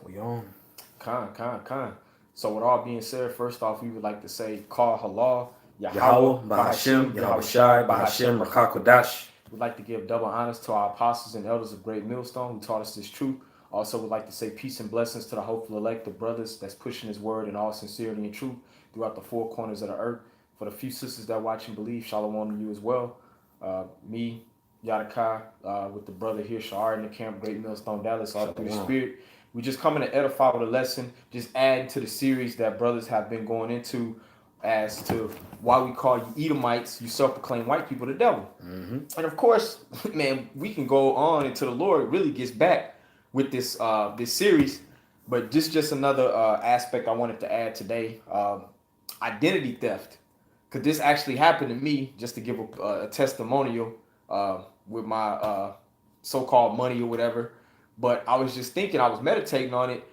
We on. Con. So with all being said, first off, we would like to say, Call Halal, Yahweh, Yahweh, Bahashim, Bahashem, Yahweh Yahweh Shai, Shai, Bahashem, Bahashem, Rakakwadash. Rakakwadash. We'd like to give double honors to our apostles and elders of Great Millstone who taught us this truth. Also, would like to say peace and blessings to the hopeful elect, the brothers that's pushing his word in all sincerity and truth throughout the four corners of the earth. For the few sisters that watch and believe, shalom to you as well. Me, Yadakai, with the brother here, Shahar in the camp, Great Millstone, Dallas, all through the spirit. We just coming to edify with a lesson, just add to the series that brothers have been going into as to why we call you Edomites, you self-proclaimed white people, the devil. And of course, man, we can go on until the Lord really gets back with this series. But just another aspect I wanted to add today, identity theft. Because this actually happened to me, just to give a testimonial with my so-called money or whatever. But I was just thinking, I was meditating on it.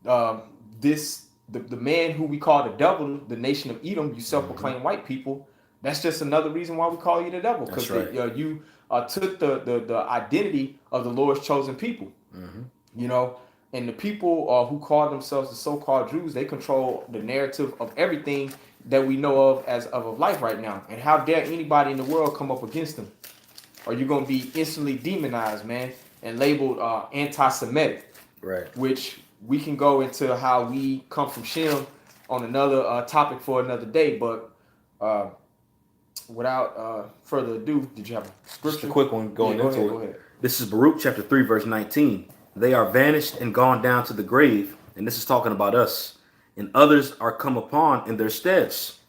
The man who we call the devil, the nation of Edom, you self-proclaimed white people, that's just another reason why we call you the devil. Because you took the identity of the Lord's chosen people. You know, and the people who call themselves the so-called Jews, they control the narrative of everything that we know of as of life right now. And how dare anybody in the world come up against them? Or you're going to be instantly demonized, man, and labeled anti-Semitic. Right. Which we can go into how we come from Shem on another topic for another day. But without further ado, did you have a scripture? Just a quick one going into it. Go ahead. This is Baruch chapter 3, verse 19. They are vanished and gone down to the grave, and this is talking about us, and others are come upon in their steads.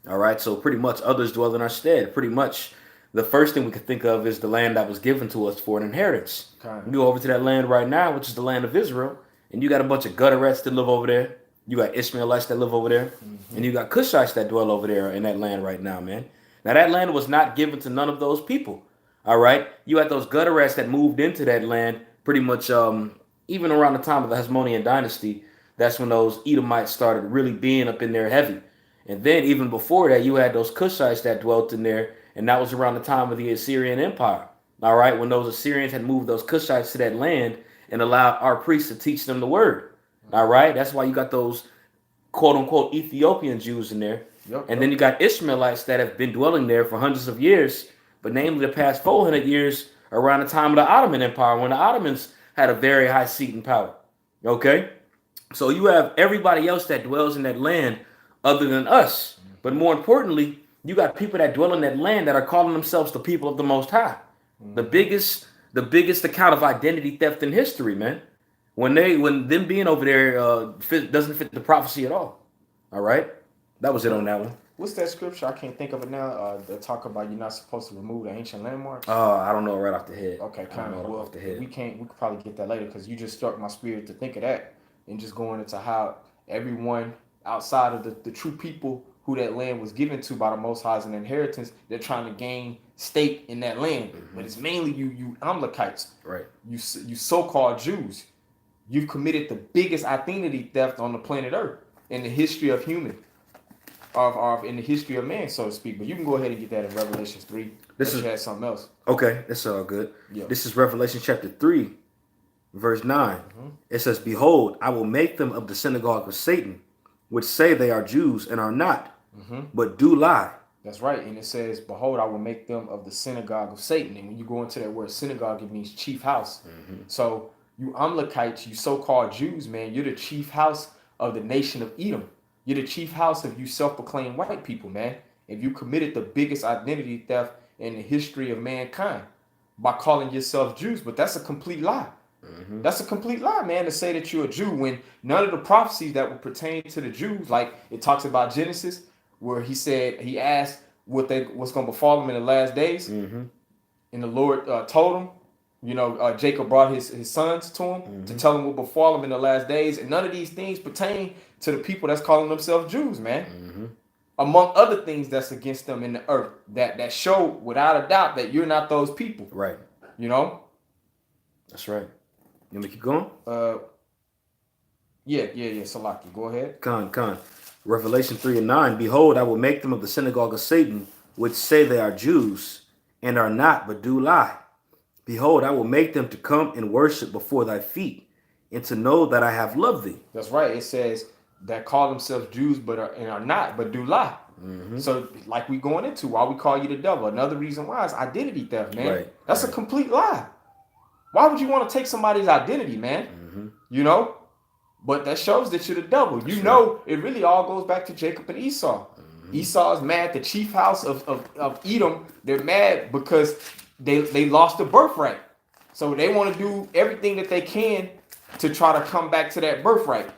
All right, so pretty much others dwell in our stead. Pretty much the first thing we could think of is the land that was given to us for an inheritance. You go over to that land right now, which is the land of Israel, and you got a bunch of gutter rats that live over there. You got Ishmaelites that live over there, and you got Cushites that dwell over there in that land right now, man. Now, that land was not given to none of those people. All right, you had those gutter rats that moved into that land pretty much even around the time of the Hasmonean dynasty. That's when those Edomites started really being up in there heavy. And then even before that, you had those Cushites that dwelt in there, and that was around the time of the Assyrian Empire. All right, when those Assyrians had moved those Cushites to that land and allowed our priests to teach them the word. All right, that's why you got those quote-unquote Ethiopian Jews in there. And then you got Ishmaelites that have been dwelling there for hundreds of years, but namely the past 400 years around the time of the Ottoman Empire, when the Ottomans had a very high seat in power. Okay? So you have everybody else that dwells in that land other than us. But more importantly, you got people that dwell in that land that are calling themselves the people of the Most High. The biggest account of identity theft in history, man. When them being over there doesn't fit the prophecy at all. All right? That was it on that one. What's that scripture? I can't think of it now. That talk about you're not supposed to remove the ancient landmarks. I don't know right off the head. Okay, kind of. Well, off the head. We could probably get that later because you just struck my spirit to think of that and just going into how everyone outside of the true people who that land was given to by the Most High as an inheritance, they're trying to gain stake in that land. But it's mainly you Amalekites. Right. You so-called Jews. You've committed the biggest identity theft on the planet Earth in the history of human. In the history of man, so to speak. But you can go ahead and get that in Revelation 3. This has something else. Okay, that's all good. Yeah. This is Revelation chapter 3, verse 9. It says, Behold, I will make them of the synagogue of Satan, which say they are Jews and are not, but do lie. That's right. And it says, Behold, I will make them of the synagogue of Satan. And when you go into that word synagogue, it means chief house. So you Amalekites, you so-called Jews, man, you're the chief house of the nation of Edom. You're the chief house of you self-proclaimed white people, man. If you committed the biggest identity theft in the history of mankind by calling yourself Jews, but that's a complete lie. That's a complete lie, man, to say that you're a Jew when none of the prophecies that would pertain to the Jews, like it talks about Genesis, where he asked what's going to befall them in the last days, and the Lord told him. Jacob brought his sons to him to tell him what befall him in the last days. And none of these things pertain to the people that's calling themselves Jews, man. Among other things that's against them in the earth that show without a doubt that you're not those people. Right. You know? That's right. You want me to keep going? Yeah. Salaki, go ahead. Con. Revelation 3 and 9. Behold, I will make them of the synagogue of Satan, which say they are Jews and are not, but do lie. Behold, I will make them to come and worship before thy feet, and to know that I have loved thee. That's right. It says that call themselves Jews but are not, but do lie. So like we going into why we call you the devil. Another reason why is identity theft, man. Right, That's a complete lie. Why would you want to take somebody's identity, man? You know? But that shows that you're the devil. You know, it really all goes back to Jacob and Esau. Esau is mad. The chief house of Edom, they're mad because they lost the birthright. So they want to do everything that they can to try to come back to that birthright.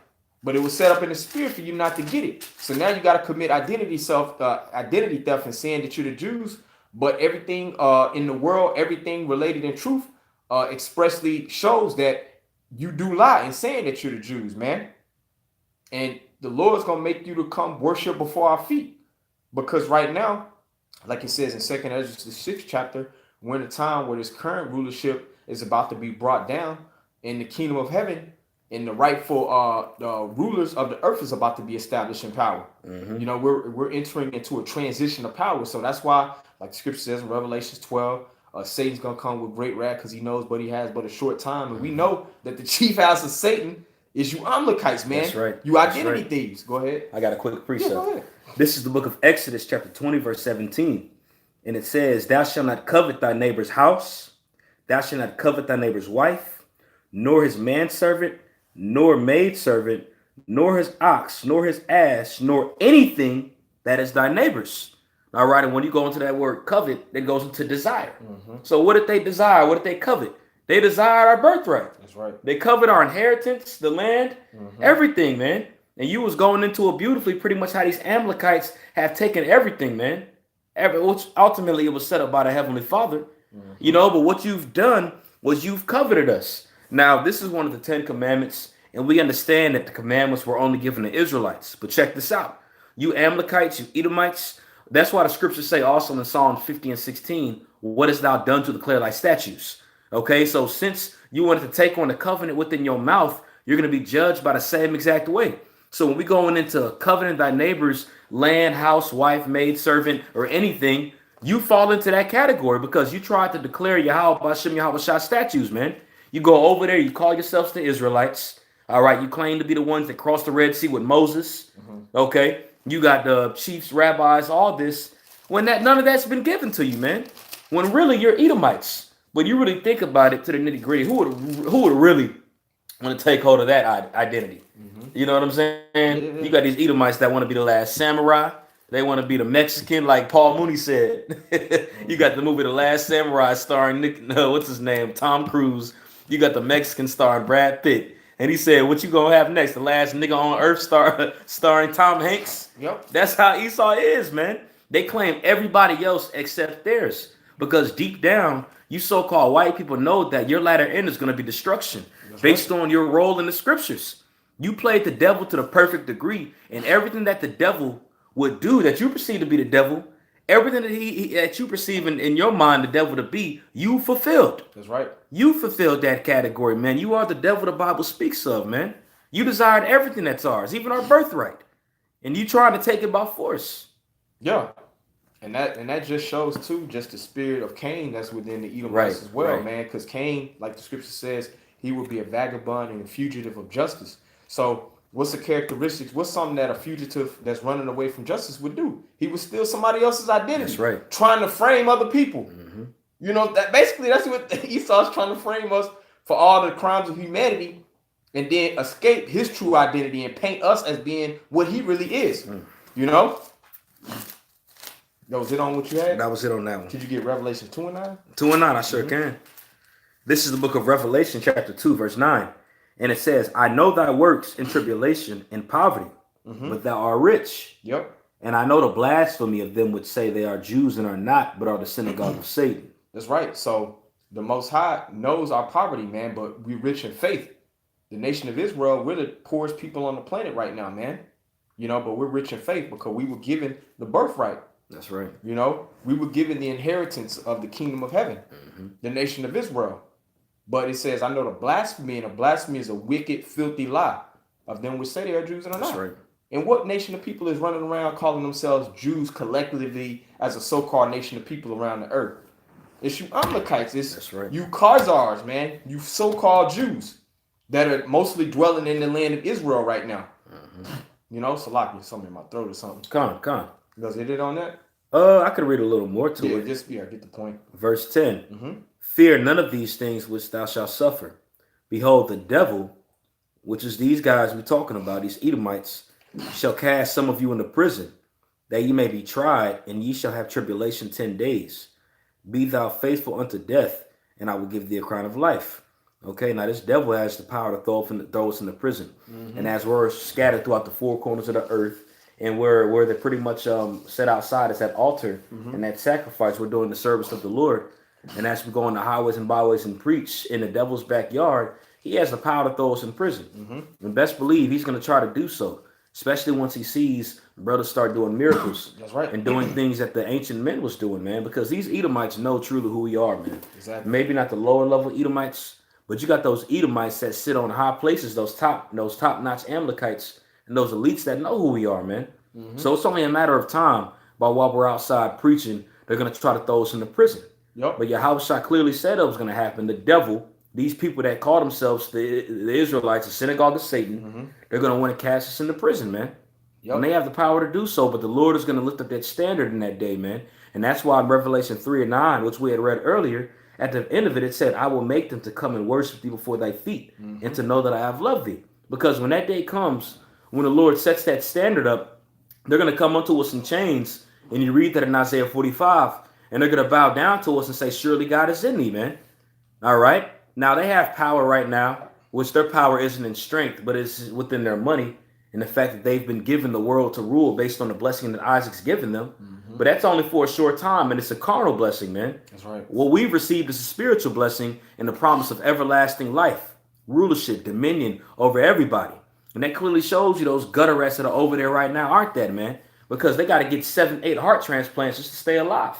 But it was set up in the spirit for you not to get it. So now you got to commit identity theft and saying that you're the Jews. But everything in the world, everything related in truth, expressly shows that you do lie in saying that you're the Jews, man. And the Lord's going to make you to come worship before our feet. Because right now, like it says in 2nd Ezra, the 6th chapter, we're in a time where this current rulership is about to be brought down in the kingdom of heaven, and the rightful rulers of the earth is about to be established in power. You know, we're entering into a transition of power. So that's why, like the scripture says in Revelation 12, Satan's going to come with great wrath because he knows what he has but a short time. And we know that the chief house of Satan is you Amalekites, man. That's right. You identity thieves. Go ahead. I got a quick precept. Yeah, go ahead. This is the book of Exodus, chapter 20, verse 17. And it says, thou shalt not covet thy neighbor's house, thou shalt not covet thy neighbor's wife, nor his manservant, nor maidservant, nor his ox, nor his ass, nor anything that is thy neighbor's. All right, and when you go into that word covet, it goes into desire. So what did they desire? What did they covet? They desired our birthright. That's right. They covered our inheritance, the land, everything, man. And you was going into it beautifully, pretty much how these Amalekites have taken everything, man. Which ultimately it was set up by the Heavenly Father. You know, but what you've done was you've coveted us. Now, this is one of the 10 commandments, and we understand that the commandments were only given to Israelites. But check this out. You Amalekites, you Edomites, that's why the scriptures say also in Psalm 50 and 16, what hast thou done to declare thy statutes? Okay, so since you wanted to take on the covenant within your mouth, you're going to be judged by the same exact way. So when we going into covenant thy neighbor's land, house, wife, maid, servant, or anything, you fall into that category because you tried to declare Yahweh B'Shem Yahweh Shah statues, man. You go over there, you call yourselves the Israelites. All right, you claim to be the ones that crossed the Red Sea with Moses. Okay, you got the chiefs, rabbis, all this. When none of that's been given to you, man. When really you're Edomites. But you really think about it to the nitty gritty, who would really want to take hold of that identity? You know what I'm saying? Yeah. You got these Edomites that want to be the last samurai. They want to be the Mexican, like Paul Mooney said. You got the movie The Last Samurai starring what's his name? Tom Cruise. You got the Mexican starring Brad Pitt. And he said, what you gonna have next? The last nigga on earth starring Tom Hanks? Yep. That's how Esau is, man. They claim everybody else except theirs. Because deep down, you so-called white people know that your latter end is going to be destruction. That's based on your role in the scriptures. You played the devil to the perfect degree, and everything that the devil would do, that you perceive to be the devil, everything that that you perceive in your mind the devil to be, you fulfilled. That's right. You fulfilled that category, man. You are the devil the Bible speaks of, man. You desired everything that's ours, even our birthright. And you trying to take it by force. Yeah. And that just shows too, just the spirit of Cain that's within the Edomites as well, man. Because Cain, like the scripture says, he would be a vagabond and a fugitive of justice. So what's the characteristics? What's something that a fugitive that's running away from justice would do? He would steal somebody else's identity. That's right. Trying to frame other people. You know, that's what Esau's trying to frame us for all the crimes of humanity, and then escape his true identity and paint us as being what he really is. You know? Yo, was it on what you had? That was it on that one. Could you get Revelation 2 and 9? 2 and 9, I sure can. This is the book of Revelation, chapter 2, verse 9. And it says, I know thy works in tribulation and poverty, but thou art rich. Yep. And I know the blasphemy of them which say they are Jews and are not, but are the synagogue of Satan. That's right. So the Most High knows our poverty, man, but we're rich in faith. The nation of Israel, we're the poorest people on the planet right now, man. You know, but we're rich in faith because we were given the birthright. That's right. You know, we were given the inheritance of the kingdom of heaven, the nation of Israel. But it says, I know the blasphemy, and a blasphemy is a wicked, filthy lie of them which say they are Jews and are not. That's right. And what nation of people is running around calling themselves Jews collectively as a so-called nation of people around the earth? It's you Amalekites. It's That's right. You Khazars, man. You so-called Jews. that are mostly dwelling in the land of Israel right now. You know, Salaki, something in my throat or something. Come on. Does it hit on that? I could read a little more to it. Get the point. Verse 10. Fear none of these things which thou shalt suffer. Behold, the devil, which is these guys we're talking about, these Edomites, shall cast some of you into prison, that ye may be tried, and ye shall have tribulation 10 days. Be thou faithful unto death, and I will give thee a crown of life. Okay, now this devil has the power to throw us into prison. And as we're scattered throughout the four corners of the earth, and where they're pretty much set outside as that altar and that sacrifice, we're doing the service of the Lord. And as we go on the highways and byways and preach in the devil's backyard, he has the power to throw us in prison. And best believe he's going to try to do so, especially once he sees brothers start doing miracles. That's right. And doing things that the ancient men was doing, man, because these Edomites know truly who we are, man. Exactly. Maybe not the lower level Edomites, but you got those Edomites that sit on high places, those top-notch Amalekites, and those elites that know who we are, man. So it's only a matter of time by while we're outside preaching, they're going to try to throw us into prison. Yep. But Yahushua clearly said it was going to happen. The devil, these people that call themselves the Israelites, the synagogue of Satan, they're going to want to cast us into prison, man. Yep. And they have the power to do so, but the Lord is going to lift up that standard in that day, man. And that's why in Revelation 3:9, which we had read earlier, at the end of it, it said, I will make them to come and worship thee before thy feet and to know that I have loved thee. Because when that day comes, when the Lord sets that standard up, they're going to come unto us in chains. And you read that in Isaiah 45, and they're going to bow down to us and say, surely God is in thee, man. All right. Now they have power right now, which their power isn't in strength, but it's within their money and the fact that they've been given the world to rule based on the blessing that Isaac's given them. But that's only for a short time, and it's a carnal blessing, man. That's right. What we've received is a spiritual blessing and the promise of everlasting life, rulership, dominion over everybody. And that clearly shows you those gutter rats that are over there right now aren't that, man, because they got to get 7, 8 heart transplants just to stay alive.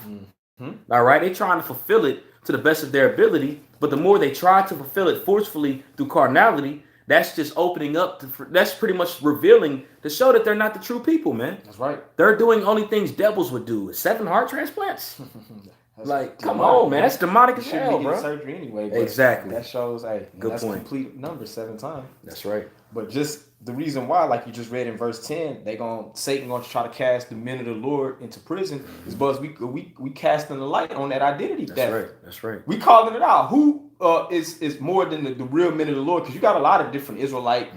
All right. They're trying to fulfill it to the best of their ability. But the more they try to fulfill it forcefully through carnality, that's just opening up. That's pretty much revealing to show that they're not the true people, man. That's right. They're doing only things devils would do. 7 heart transplants? Like, come on, man. That's demonic as hell, bro. Surgery anyway. Exactly. That shows, hey, good that's point. Complete number 7 times. That's right. But just the reason why, like you just read in verse 10, Satan gonna try to cast the men of the Lord into prison is because we casting the light on that identity theft. That's right. That's right. We calling it out. Who is more than the real men of the Lord? Because you got a lot of different Israelite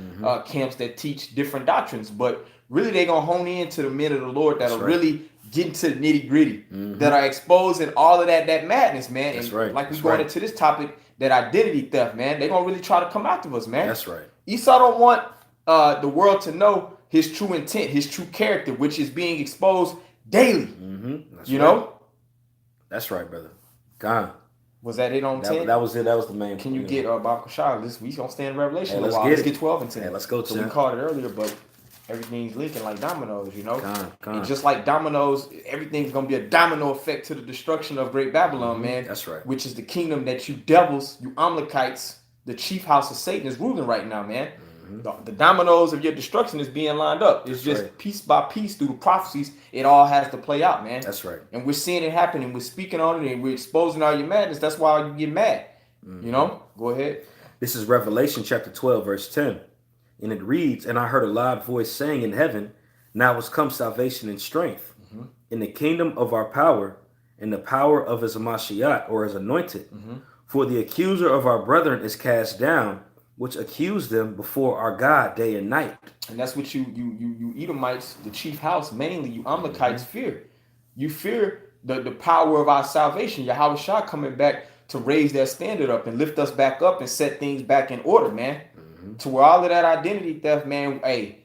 camps that teach different doctrines, but really they gonna hone in to the men of the Lord that are really getting to the nitty gritty, that are exposing all of that madness, man. That's and right. like we going into this topic, that identity theft, man. They gonna really try to come after us, man. That's right. Esau don't want the world to know his true intent, his true character, which is being exposed daily. You know? That's right, brother. God. Was that it on 10? That was it. That was the main. Can you get Baruch Shah? We gonna stay in Revelation a let's while. get Let's it. get 12 and 10. Yeah, let's go, So 10. we called it earlier, but everything's leaking like dominoes, you know? And just like dominoes, everything's gonna be a domino effect to the destruction of Great Babylon, man. That's right. Which is the kingdom that you devils, you Amalekites, the chief house of Satan is ruling right now, man. The dominoes of your destruction is being lined up. It's just piece by piece through the prophecies. It all has to play out, man. That's right. And we're seeing it happen, and we're speaking on it, and we're exposing all your madness. That's why you get mad. You know? Go ahead. This is Revelation chapter 12, verse 10. And it reads, and I heard a loud voice saying in heaven, now has come salvation and strength in the kingdom of our power, in the power of his Mashiach, or his anointed. For the accuser of our brethren is cast down, which accused them before our God day and night. And that's what you Edomites, the chief house, mainly you Amalekites fear. You fear the power of our salvation. Yahweh Shah coming back to raise that standard up and lift us back up and set things back in order, man. To where all of that identity theft, man, hey,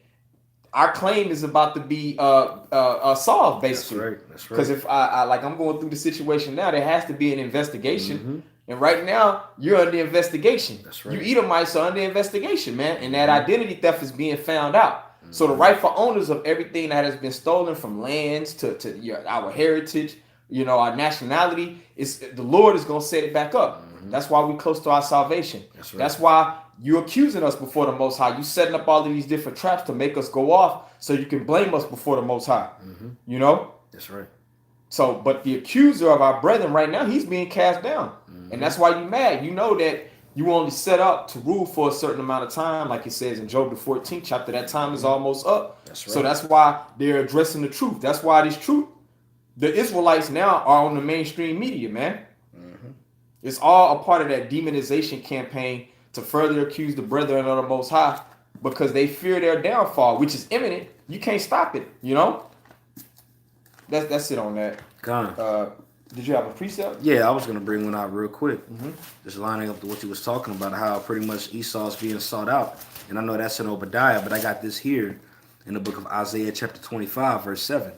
our claim is about to be solved, basically. That's right. Because if I'm going through the situation now, there has to be an investigation. And right now, you're under investigation. That's right. You Edomites are under investigation, man. And that identity theft is being found out. So the rightful owners of everything that has been stolen, from lands to our heritage, our nationality, the Lord is going to set it back up. That's why we're close to our salvation. That's right. That's why you're accusing us before the Most High. You setting up all of these different traps to make us go off so you can blame us before the Most High. You know? That's right. So, but the accuser of our brethren right now, he's being cast down. And that's why you're mad. You know that You only set up to rule for a certain amount of time, like it says in Job the 14th chapter. That time is almost up. That's right. So that's why they're addressing the truth. That's why this truth, the Israelites now are on the mainstream media, man. It's all a part of that demonization campaign to further accuse the brethren of the Most High because they fear their downfall, which is imminent. You can't stop it, you know? That's it on that. Did you have a precept? Yeah, I was going to bring one out real quick. Just lining up to what you was talking about, how pretty much Esau's being sought out. And I know that's in Obadiah, but I got this here in the book of Isaiah chapter 25, verse 7.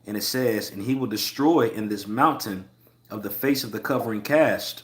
And it says, and he will destroy in this mountain of the face of the covering cast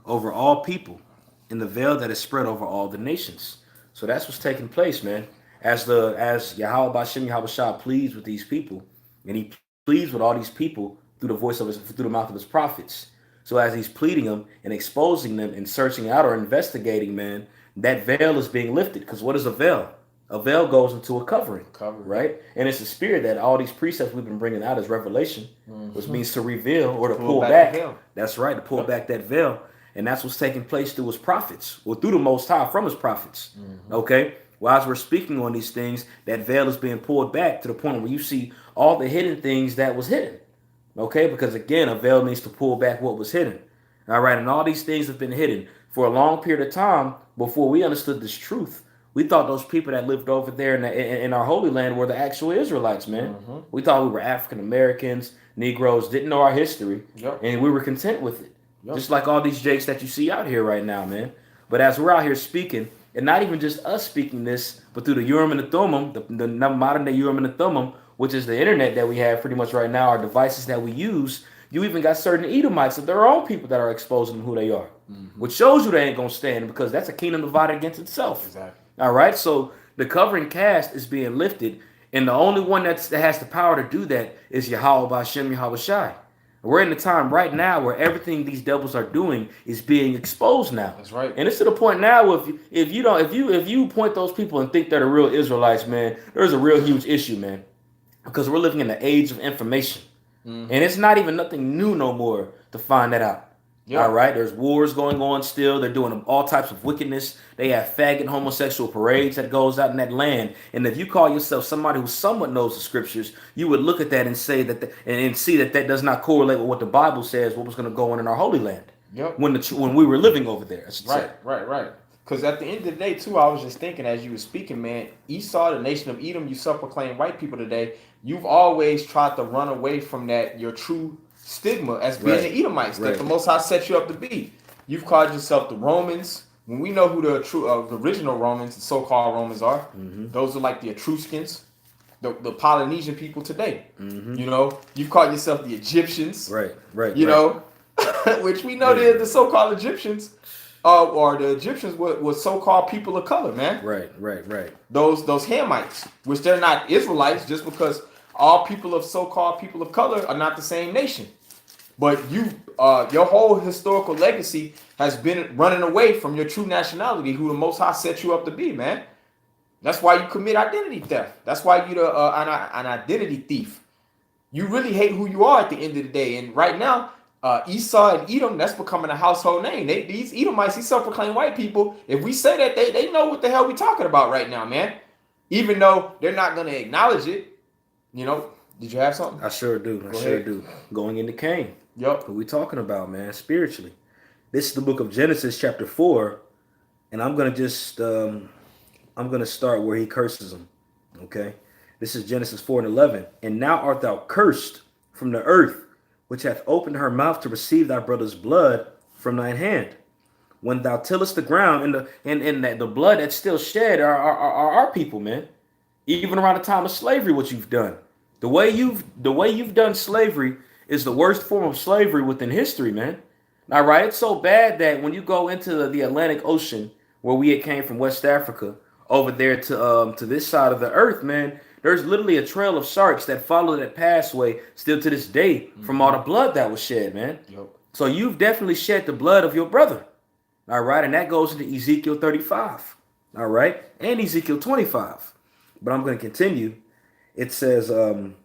over all people, in the veil that is spread over all the nations. So that's what's taking place, man. As Yahweh Bashem Yahweh Shah pleads with these people, and he pleads with all these people through the mouth of his prophets. So as he's pleading them and exposing them and searching out or investigating, man, that veil is being lifted. Because what is a veil? A veil goes into a covering, right? And it's the spirit that all these precepts we've been bringing out as revelation, which means to reveal or to pull back. That's right, to pull back that veil. And that's what's taking place through his prophets, or through the Most High from his prophets. Okay? Well, as we're speaking on these things, that veil is being pulled back to the point where you see all the hidden things that was hidden. Okay? Because again, a veil means to pull back what was hidden. All right? And all these things have been hidden for a long period of time before we understood this truth. We thought those people that lived over there in our Holy Land were the actual Israelites, man. We thought we were African Americans, Negroes, didn't know our history, and we were content with it. Just like all these jakes that you see out here right now, man. But as we're out here speaking, and not even just us speaking this, but through the Urim and the Thummim, the modern day Urim and the Thummim, which is the internet that we have pretty much right now, our devices that we use, you even got certain Edomites of their own people that are exposing them who they are, which shows you they ain't going to stand, because that's a kingdom divided against itself. Exactly. All right, so the covering cast is being lifted, and the only one that has the power to do that is Yahweh Bashem Yahweh Shai. We're in the time right now where everything these devils are doing is being exposed now. That's right. And it's to the point now if you point those people and think they're the real Israelites, man, there's a real huge issue, man, because we're living in the age of information, and it's not even nothing new no more to find that out. All right, there's wars going on still. They're doing all types of wickedness. They have faggot homosexual parades that goes out in that land. And if you call yourself somebody who somewhat knows the scriptures, you would look at that and say that and see that does not correlate with what the Bible says, what was going to go on in our Holy Land when we were living over there. Right. Because at the end of the day, too, I was just thinking as you were speaking, man, Esau, the nation of Edom, you self-proclaimed white people today, you've always tried to run away from that, your true stigma as being the Edomites that the Most High set you up to be. You've called yourself the Romans, when we know who the true the original Romans, the so-called Romans are. Those are like the Etruscans, the Polynesian people today. You know, you've called yourself the Egyptians, you know, which we know the so-called Egyptians or the Egyptians were so-called people of color, man. Right. Those Hamites, which they're not Israelites, just because all people of so-called people of color are not the same nation. But your whole historical legacy has been running away from your true nationality, who the Most High set you up to be, man. That's why you commit identity theft. That's why you're an identity thief. You really hate who you are at the end of the day. And right now, Esau and Edom, that's becoming a household name. These Edomites, these self-proclaimed white people, if we say that, they know what the hell we're talking about right now, man. Even though they're not going to acknowledge it. You know, did you have something? I sure do. I sure do. Going into Cain. Yep. What we talking about, man, spiritually. This is the book of Genesis, chapter 4, and I'm gonna just I'm gonna start where he curses him. Okay, this is Genesis 4:11. And now art thou cursed from the earth, which hath opened her mouth to receive thy brother's blood from thine hand. When thou tillest the ground, and the blood that's still shed are our people, man. Even around the time of slavery, what you've done. The way you've done slavery is the worst form of slavery within history, man. All right, it's so bad that when you go into the Atlantic Ocean, where we had came from West Africa, over there to this side of the earth, man, there's literally a trail of sharks that follow that pathway still to this day from all the blood that was shed, man. So you've definitely shed the blood of your brother. All right, and that goes into Ezekiel 35. All right, and Ezekiel 25. But I'm going to continue. It says in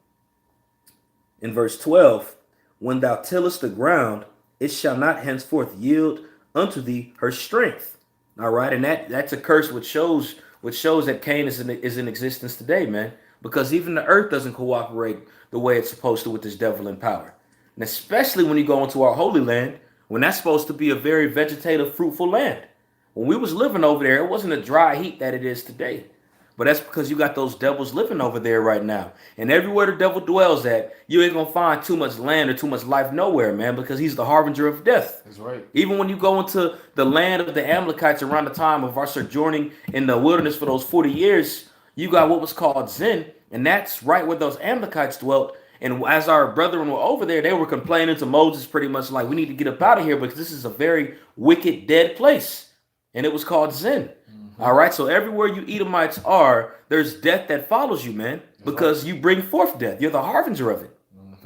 verse 12, when thou tillest the ground, it shall not henceforth yield unto thee her strength. All right, and that's a curse which shows that Cain is in existence today, man. Because even the earth doesn't cooperate the way it's supposed to with this devil in power, and especially when you go into our holy land, when that's supposed to be a very vegetative, fruitful land. When we was living over there, it wasn't a dry heat that it is today. But that's because you got those devils living over there right now. And everywhere the devil dwells at, you ain't gonna find too much land or too much life nowhere, man, because he's the harbinger of death. That's right. Even when you go into the land of the Amalekites around the time of our sojourning in the wilderness for those 40 years, you got what was called Zin, and that's right where those Amalekites dwelt. And as our brethren were over there, they were complaining to Moses pretty much like, we need to get up out of here because this is a very wicked, dead place. And it was called Zin. All right, so everywhere you Edomites are, there's death that follows you, man, because you bring forth death. You're the harbinger of it.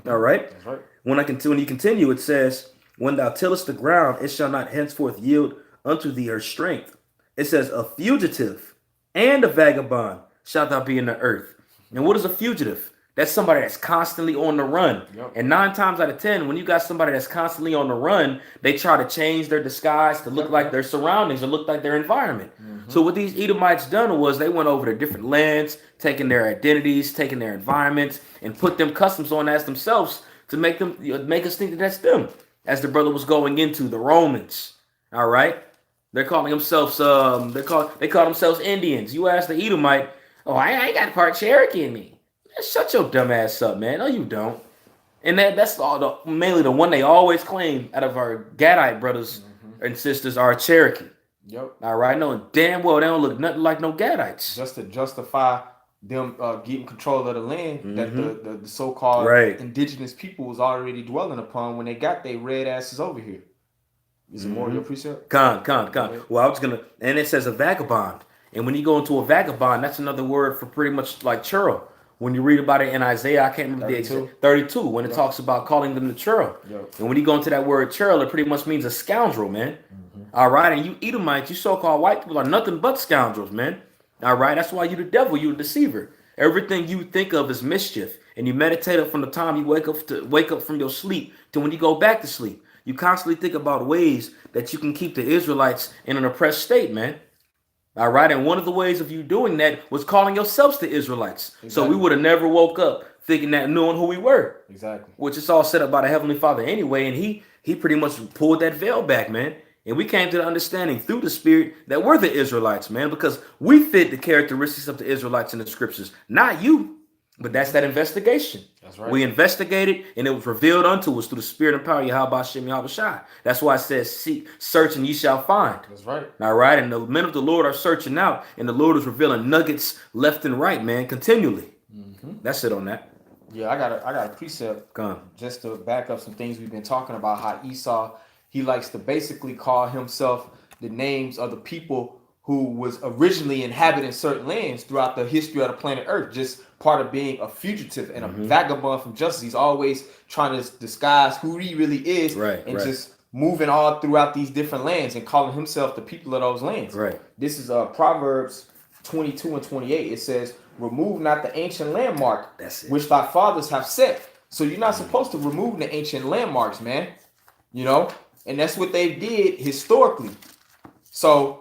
All right? That's right. When you continue, it says, when thou tillest the ground, it shall not henceforth yield unto thee her strength. It says, a fugitive and a vagabond shalt thou be in the earth. And what is a fugitive? That's somebody that's constantly on the run. Yep. And 9 times out of 10, when you got somebody that's constantly on the run, they try to change their disguise to look like their surroundings or look like their environment. So what these Edomites done was they went over to different lands, taking their identities, taking their environments, and put them customs on as themselves to make us think that that's them. As the brother was going into the Romans. All right, they're calling themselves they call themselves Indians. You ask the Edomite, oh, I ain't got part Cherokee in me. Shut your dumb ass up, man. No, you don't. And that's mainly the one they always claim out of our Gadite brothers and sisters are Cherokee. Yep. All right, knowing damn well they don't look nothing like no Gadites. Just to justify them getting control of the land that the so-called indigenous people was already dwelling upon when they got their red asses over here. Is it more of your precept? Con. Well, I was gonna, and it says a vagabond. And when you go into a vagabond, that's another word for pretty much like churl. When you read about it in Isaiah, I can't remember the exact 32, when it talks about calling them the churl. And when you go into that word churl, it pretty much means a scoundrel, man. All right, and you Edomites, you so-called white people are nothing but scoundrels, man. All right, that's why you the devil, you a deceiver. Everything you think of is mischief, and you meditate it from the time you wake up from your sleep to when you go back to sleep. You constantly think about ways that you can keep the Israelites in an oppressed state, man. All right, and one of the ways of you doing that was calling yourselves the Israelites. Exactly. So we would have never woke up thinking that, knowing who we were. Exactly. Which is all set up by the Heavenly Father anyway, and he pretty much pulled that veil back, man. And we came to the understanding through the Spirit that we're the Israelites, man, because we fit the characteristics of the Israelites in the scriptures. Not you, but that's that investigation. That's right. We investigated, and it was revealed unto us through the Spirit and power of Yahweh Hashem Yahweh Shai. That's why it says, seek, search, and ye shall find. That's right. All right, and the men of the Lord are searching out, and the Lord is revealing nuggets left and right, man, continually. That's it on that. Yeah, I got a precept just to back up some things we've been talking about. How Esau, he likes to basically call himself the names of the people who was originally inhabiting certain lands throughout the history of the planet Earth, just part of being a fugitive and a vagabond from justice. He's always trying to disguise who he really is, just moving all throughout these different lands and calling himself the people of those lands. Right. This is Proverbs 22 and 28. It says, remove not the ancient landmark which thy fathers have set. So you're not supposed to remove the ancient landmarks, man. You know, and that's what they did historically. So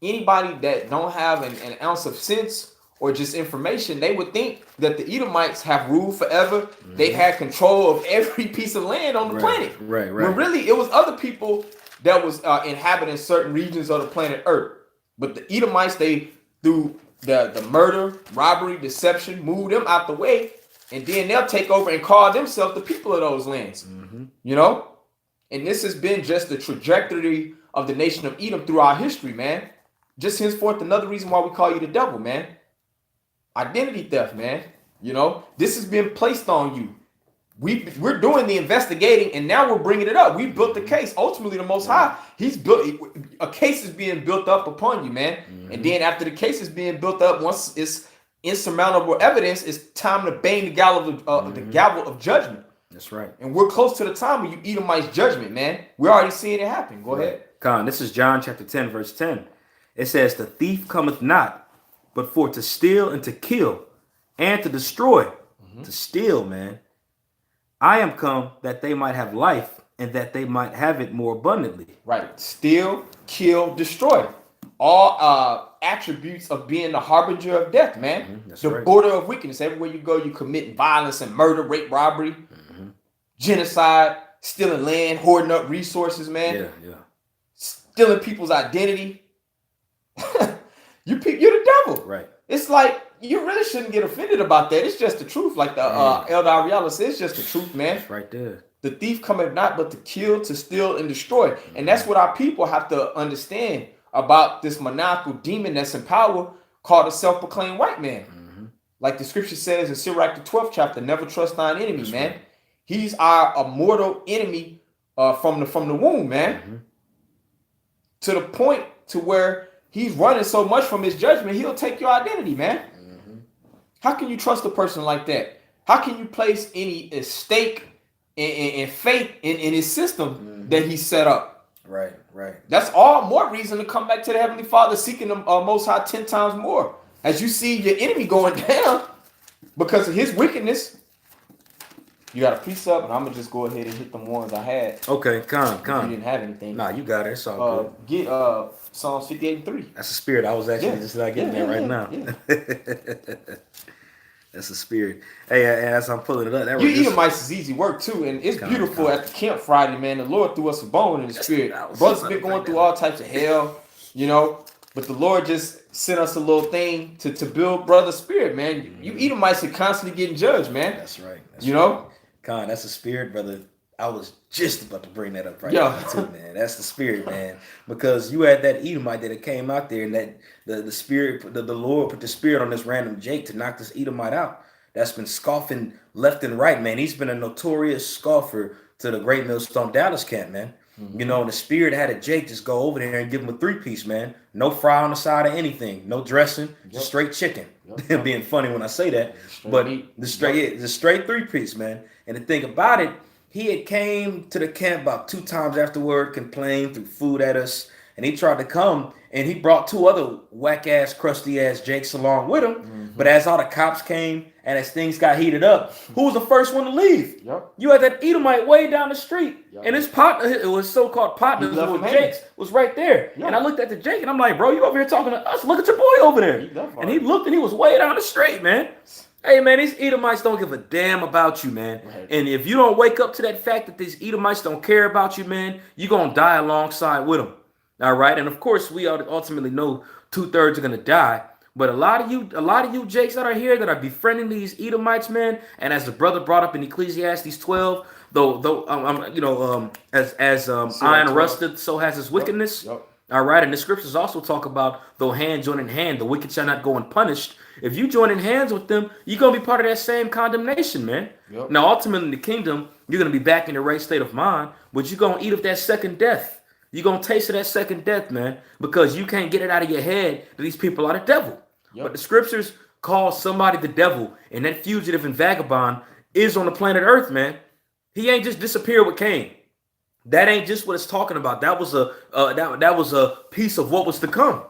anybody that don't have an ounce of sense or just information, they would think that the Edomites have ruled forever. They had control of every piece of land on the planet. Right. But really, it was other people that was inhabiting certain regions of the planet Earth. But the Edomites, they through the murder, robbery, deception, move them out the way, and then they'll take over and call themselves the people of those lands. You know? And this has been just the trajectory of the nation of Edom through our history, man. Just henceforth, another reason why we call you the devil, man. Identity theft, man. You know, this has been placed on you. We're doing the investigating, and now we're bringing it up. We built the case. Ultimately, the Most High, He's built a case is being built up upon you, man. And then after the case is being built up, once it's insurmountable evidence, it's time to bang the gavel of judgment. That's right. And we're close to the time when you Edomite's judgment, man. We're already seeing it happen. Go ahead. Con, this is John chapter 10, verse 10. It says, the thief cometh not, but for to steal and to kill and to destroy. To steal, man. I am come that they might have life and that they might have it more abundantly. Right. Steal, kill, destroy. All attributes of being the harbinger of death, man. That's The right. border of wickedness. Everywhere you go, you commit violence and murder, rape, robbery, genocide, stealing land, hoarding up resources, man. Yeah. Stealing people's identity. You're the devil. Right. It's like you really shouldn't get offended about that. It's just the truth. Like the Elder Ariella says, it's just the truth, man. That's right there. The thief cometh not but to kill, to steal, and destroy. And that's what our people have to understand about this maniacal demon that's in power called a self-proclaimed white man. Like the scripture says in Sirach the 12th chapter, never trust thine enemy, That's man. right. He's our immortal enemy from the womb, man. To the point to where he's running so much from his judgment, he'll take your identity, man. How can you trust a person like that? How can you place any stake and faith in his system that he set up? Right. That's all more reason to come back to the Heavenly Father, seeking the Most High 10 times more. As you see your enemy going down because of his wickedness, you got a precept, and I'm gonna just go ahead and hit them ones I had. Okay, You con. didn't have anything. Nah, you got it. It's all good. Get Psalms 58 and 3. That's the spirit. I was actually just not getting there right now. Yeah. That's the spirit. Hey, as I'm pulling it up, that You was just, Edomites is easy work too, and it's Come beautiful on. at the camp Friday, man. The Lord threw us a bone in the spirit. that was Brothers something been going like through that. all types of hell, you know, but the Lord just sent us a little thing to build brother spirit, man. You Edomites are constantly getting judged, man. That's right. You know? Con, that's the spirit, brother. I was just about to bring that up right Yeah. now too, man. That's the spirit, man. Because you had that Edomite that came out there, and that the spirit, the Lord put the spirit on this random Jake to knock this Edomite out. That's been scoffing left and right, man. He's been a notorious scoffer to the Great Millstone Dallas camp, man. You know, and the spirit had a Jake just go over there and give him a 3-piece, man. No fry on the side of anything, no dressing, just straight chicken. Being funny when I say that, but the straight 3-piece, man. And the thing about it, he had came to the camp about 2 times afterward, complained, threw food at us, and he tried to come, and he brought 2 other whack-ass, crusty-ass Jakes along with him. But as all the cops came and as things got heated up, who was the first one to leave? You had that Edomite way down the street, and his partner, it was so-called partners with Jakes, was right there. And I looked at the Jake, and I'm like, bro, you over here talking to us? Look at your boy over there. And he looked, and he was way down the street, man. Hey, man, these Edomites don't give a damn about you, man. And if you don't wake up to that fact that these Edomites don't care about you, man, you're going to die alongside with them. All right? And, of course, we ultimately know 2/3 are going to die. But a lot of you Jakes that are here that are befriending these Edomites, man, and as the brother brought up in Ecclesiastes 12, as iron rusted, so has his wickedness. All right, and the scriptures also talk about though hand join in hand, the wicked shall not go unpunished. If you join in hands with them, you're gonna be part of that same condemnation, man. Now, ultimately in the kingdom, you're gonna be back in the right state of mind, but you're gonna eat of that second death. You're gonna taste of that second death, man, because you can't get it out of your head that these people are the devil. But the scriptures call somebody the devil, and that fugitive and vagabond is on the planet Earth, man. He ain't just disappeared with Cain. That ain't just what it's talking about. That was a piece of what was to come.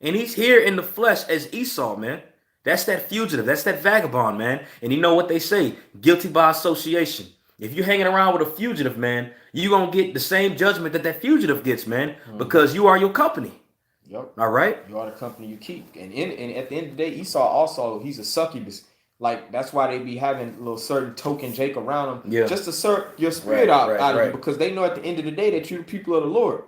And he's here in the flesh as Esau, man. That's that fugitive. That's that vagabond, man. And you know what they say? Guilty by association. If you're hanging around with a fugitive, man, you're going to get the same judgment that fugitive gets, man, because you are your company. All right? You are the company you keep. And at the end of the day, Esau also, he's a succubus. Like, that's why they be having a little certain token Jake around them. Just to assert your spirit out of you, because they know at the end of the day that you're the people of the Lord.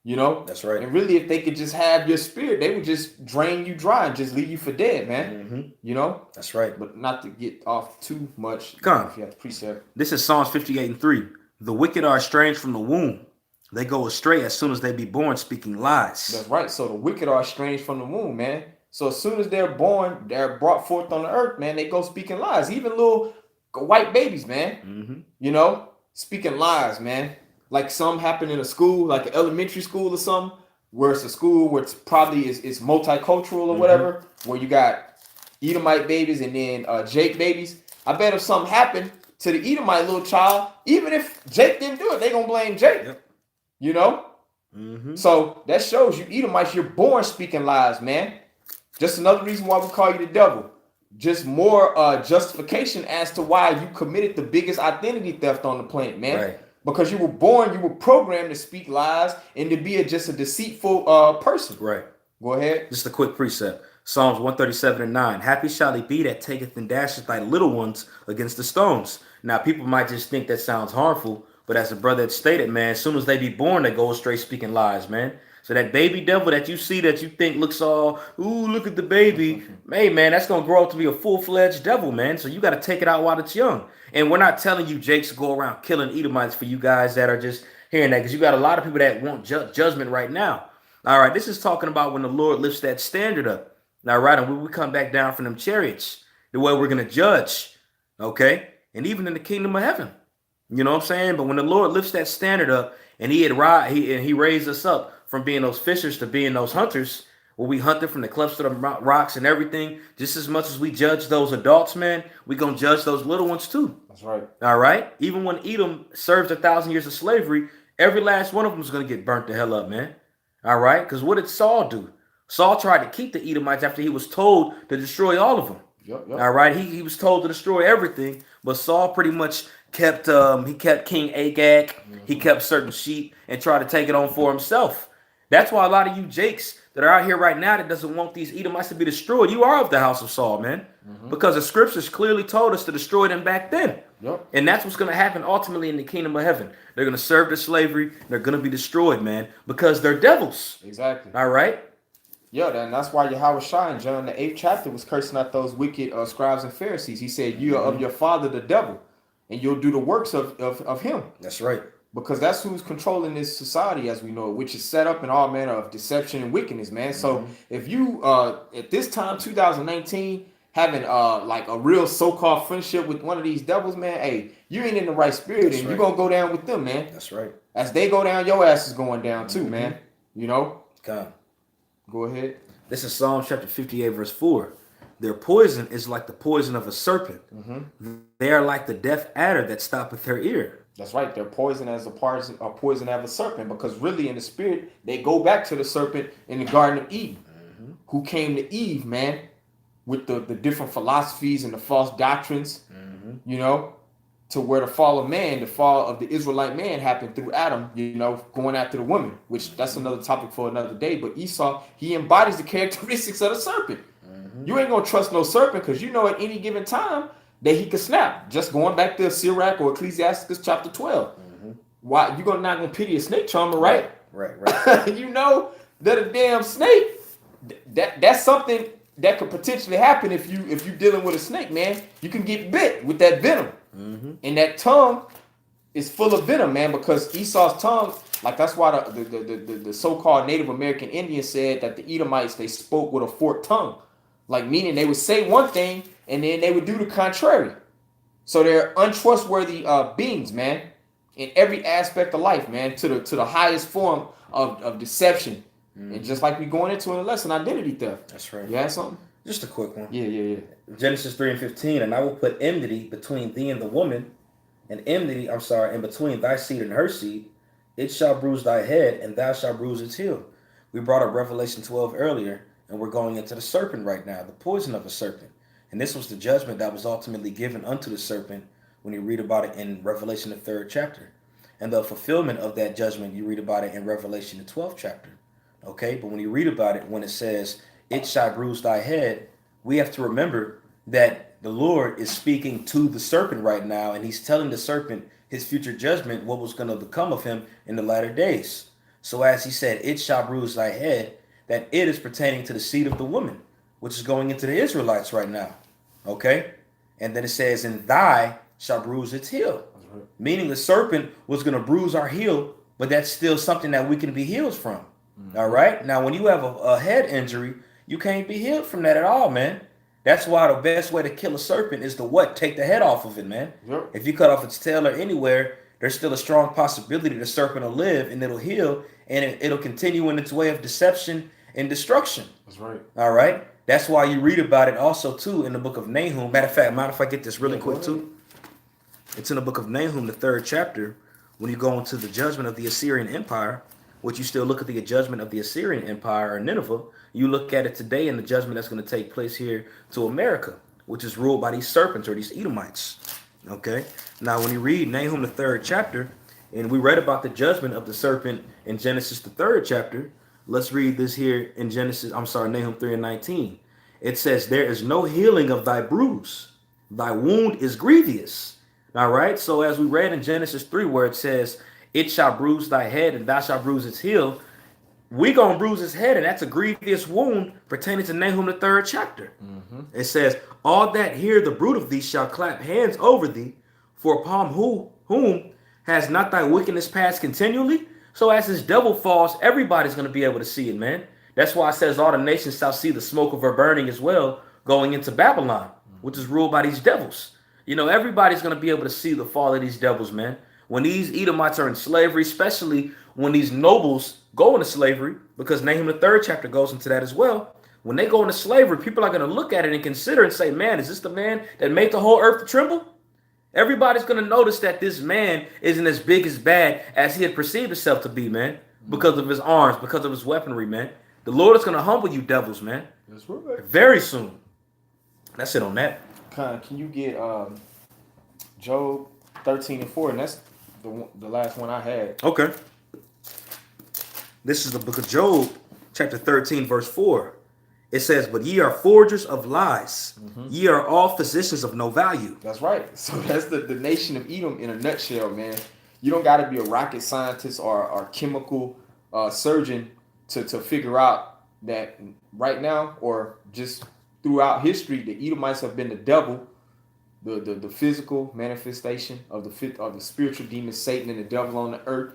You know? That's right. And really, if they could just have your spirit, they would just drain you dry and just leave you for dead, man. You know? That's right. But not to get off too much. Come. If you have to precept. This is Psalms 58 and 3. The wicked are estranged from the womb. They go astray as soon as they be born, speaking lies. That's right. So the wicked are estranged from the womb, man. So as soon as they're born, they're brought forth on the earth, man. They go speaking lies. Even little white babies, man. You know, speaking lies, man. Like some happen in a school, like an elementary school or something, where it's a school where it's probably is multicultural or whatever, where you got Edomite babies and then Jake babies. I bet if something happened to the Edomite little child, even if Jake didn't do it, they gonna blame Jake. You know? So that shows you Edomites, you're born speaking lies, man. Just another reason why we call you the devil. Just more justification as to why you committed the biggest identity theft on the planet, man. Because you were born, you were programmed to speak lies and to be just a deceitful person. Right. Go ahead. Just a quick precept. Psalms 137:9. Happy shall he be that taketh and dasheth thy little ones against the stones. Now, people might just think that sounds harmful, but as a brother had stated, man, as soon as they be born, they go straight speaking lies, man. So that baby devil that you see that you think looks all, ooh, look at the baby. Hey, man, that's going to grow up to be a full-fledged devil, man. So you got to take it out while it's young. And we're not telling you, Jakes, to go around killing Edomites for you guys that are just hearing that, because you got a lot of people that want judgment right now. All right, this is talking about when the Lord lifts that standard up. All right, and when we come back down from them chariots, the way we're going to judge, okay? And even in the kingdom of heaven, you know what I'm saying? But when the Lord lifts that standard up and he raised us up from being those fishers to being those hunters, where we hunted from the cliffs to the rocks and everything, just as much as we judge those adults, man, we going to judge those little ones too. That's right. All right? Even when Edom serves 1,000 years of slavery, every last one of them is going to get burnt the hell up, man. All right? Because what did Saul do? Saul tried to keep the Edomites after he was told to destroy all of them. Yep. All right? He was told to destroy everything, but Saul pretty much kept King Agag. He kept certain sheep and tried to take it on for himself. That's why a lot of you Jakes that are out here right now that doesn't want these Edomites to be destroyed, you are of the house of Saul, man. Because the scriptures clearly told us to destroy them back then. Yep. And that's what's going to happen ultimately in the kingdom of heaven. They're going to serve the slavery. They're going to be destroyed, man, because they're devils. Exactly. All right? Yeah, and that's why Yahweh Shai in John the 8th chapter was cursing out those wicked scribes and Pharisees. He said, you are of your father the devil, and you'll do the works of him. That's right. Because that's who's controlling this society as we know it, which is set up in all manner of deception and wickedness, man. So if you at this time, 2019, having like a real so-called friendship with one of these devils, man, hey, you ain't in the right spirit. That's and you're gonna go down with them, man. That's right. As they go down, your ass is going down too, man. You know? Come. Go ahead. This is Psalm chapter 58, verse 4. Their poison is like the poison of a serpent. They are like the deaf adder that stoppeth their ear. That's right. They're poison as a poison as a serpent, because really in the spirit, they go back to the serpent in the Garden of Eden, who came to Eve, man, with the different philosophies and the false doctrines, you know, to where the fall of man, the fall of the Israelite man happened through Adam, you know, going after the woman, which that's another topic for another day. But Esau, he embodies the characteristics of the serpent. You ain't going to trust no serpent, because you know at any given time that he could snap. Just going back to Sirach or Ecclesiasticus chapter 12. Why you not gonna pity a snake charmer, right? Right. You know that a damn snake, that's something that could potentially happen if you dealing with a snake, man. You can get bit with that venom. And that tongue is full of venom, man, because Esau's tongue, like that's why the so-called Native American Indians said that the Edomites, they spoke with a forked tongue. Like meaning they would say one thing and then they would do the contrary. So they're untrustworthy beings, man, in every aspect of life, man, to the highest form of deception. And just like we going into in the lesson, identity theft. That's right. You had something? Just a quick one. Yeah. Genesis 3:15, and I will put enmity between thee and the woman, and between thy seed and her seed. It shall bruise thy head, and thou shalt bruise its heel. We brought up Revelation 12 earlier, and we're going into the serpent right now, the poison of a serpent. And this was the judgment that was ultimately given unto the serpent when you read about it in Revelation, the 3rd chapter. And the fulfillment of that judgment, you read about it in Revelation, the 12th chapter. Okay, but when you read about it, when it says, it shall bruise thy head, we have to remember that the Lord is speaking to the serpent right now, and he's telling the serpent his future judgment, what was going to become of him in the latter days. So as he said, it shall bruise thy head, that it is pertaining to the seed of the woman, which is going into the Israelites right now. Okay? And then it says, and thy shall bruise its heel. Right. Meaning the serpent was going to bruise our heel, but that's still something that we can be healed from. All right? Now, when you have a head injury, you can't be healed from that at all, man. That's why the best way to kill a serpent is to what? Take the head off of it, man. Yep. If you cut off its tail or anywhere, there's still a strong possibility the serpent will live and it'll heal, and it'll continue in its way of deception and destruction. That's right. All right? That's why you read about it also, too, in the book of Nahum. Matter of fact, mind if I get this really quick, too? It's in the book of Nahum, the 3rd chapter, when you go into the judgment of the Assyrian Empire, which you still look at the judgment of the Assyrian Empire or Nineveh, you look at it today in the judgment that's going to take place here to America, which is ruled by these serpents or these Edomites. Okay? Now, when you read Nahum, the 3rd chapter, And we read about the judgment of the serpent in Genesis, the 3rd chapter. Let's read this here in Nahum 3:19. It says, there is no healing of thy bruise. Thy wound is grievous. All right. So as we read in Genesis 3, where it says, it shall bruise thy head and thou shalt bruise its heel. We gonna bruise his head, and that's a grievous wound pertaining to Nahum the 3rd chapter. It says, all that hear the bruit of thee shall clap hands over thee, for upon whom has not thy wickedness passed continually? So as this devil falls, everybody's gonna be able to see it, man. That's why it says all the nations shall see the smoke of her burning as well, going into Babylon, which is ruled by these devils. You know, everybody's gonna be able to see the fall of these devils, man. When these Edomites are in slavery, especially when these nobles go into slavery, because Nahum the 3rd chapter goes into that as well. When they go into slavery, people are going to look at it and consider and say, man, is this the man that made the whole earth to tremble? Everybody's going to notice that this man isn't as big as bad as he had perceived himself to be, man, because of his arms, because of his weaponry, man. The Lord is going to humble you devils, man. That's right. Very soon. That's it on that. Can you get Job 13:4? And that's the last one I had. Okay. This is the book of Job, chapter 13, verse 4. It says, but ye are forgers of lies. Ye are all physicians of no value. That's right. So that's the nation of Edom in a nutshell, man. You don't got to be a rocket scientist or chemical surgeon to figure out that right now, or just throughout history, the Edomites have been the devil, the physical manifestation of the spiritual demon Satan and the devil on the earth,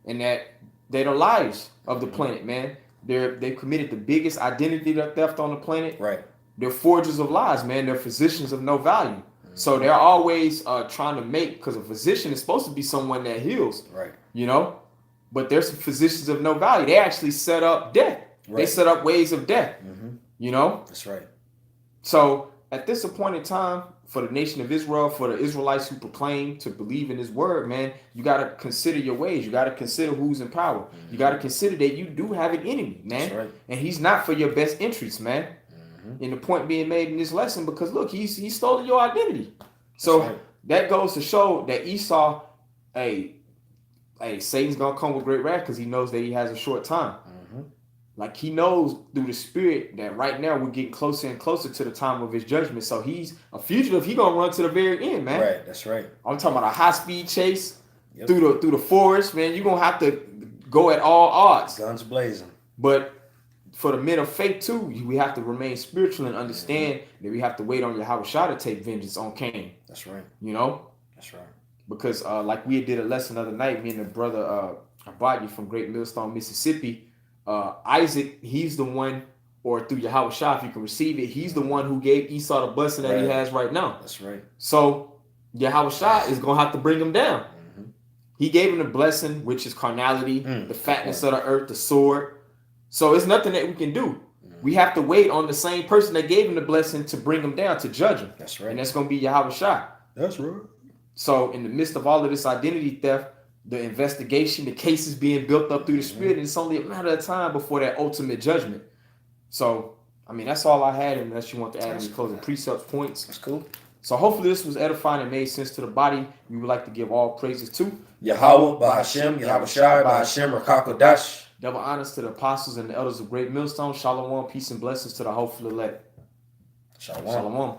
and that they're the liars of the planet, man. They've committed the biggest identity theft on the planet. Right. They're forgers of lies, man. They're physicians of no value. So they're always trying to make, because a physician is supposed to be someone that heals. Right. You know? But there's some physicians of no value. They actually set up death. Right. They set up ways of death. You know? That's right. So at this appointed time, for the nation of Israel, for the Israelites who proclaim to believe in his word, man, you got to consider your ways. You got to consider who's in power. You got to consider that you do have an enemy, man. That's right. And he's not for your best interests, man. And the point being made in this lesson, because look, he's stolen your identity. So that goes to show that Esau, hey, Satan's going to come with great wrath because he knows that he has a short time. Like he knows through the spirit that right now we're getting closer and closer to the time of his judgment. So he's a fugitive. He's gonna run to the very end, man. Right, that's right. I'm talking about a high speed chase through the forest, man. You're gonna have to go at all odds. Guns blazing. But for the men of faith too, we have to remain spiritual and understand that we have to wait on Yahweh Shah to take vengeance on Cain. That's right. You know? That's right. Because like we did a lesson the other night, me and the brother Abadi from Great Millstone, Mississippi. Isaac, he's the one, or through Yahweh Shah, if you can receive it, he's the one who gave Esau the blessing that he has right now. That's right. So Yahweh Shah is going to have to bring him down. He gave him the blessing, which is carnality, the fatness of the earth, the sword. So it's nothing that we can do. We have to wait on the same person that gave him the blessing to bring him down, to judge him. That's right. And that's going to be Yahweh Shah. That's right. So in the midst of all of this identity theft, the investigation, the cases being built up through the spirit, and it's only a matter of time before that ultimate judgment. So, I mean, that's all I had, unless you want to add any closing precepts, points. That's cool. So hopefully this was edifying and made sense to the body. We would like to give all praises to Yahweh, Bahashem, Yahweh Shai, Bahashem, Rakakodash. Double honors to the apostles and the elders of Great Millstone. Shalom, peace and blessings to the hopeful elect. Shalom. Shalom.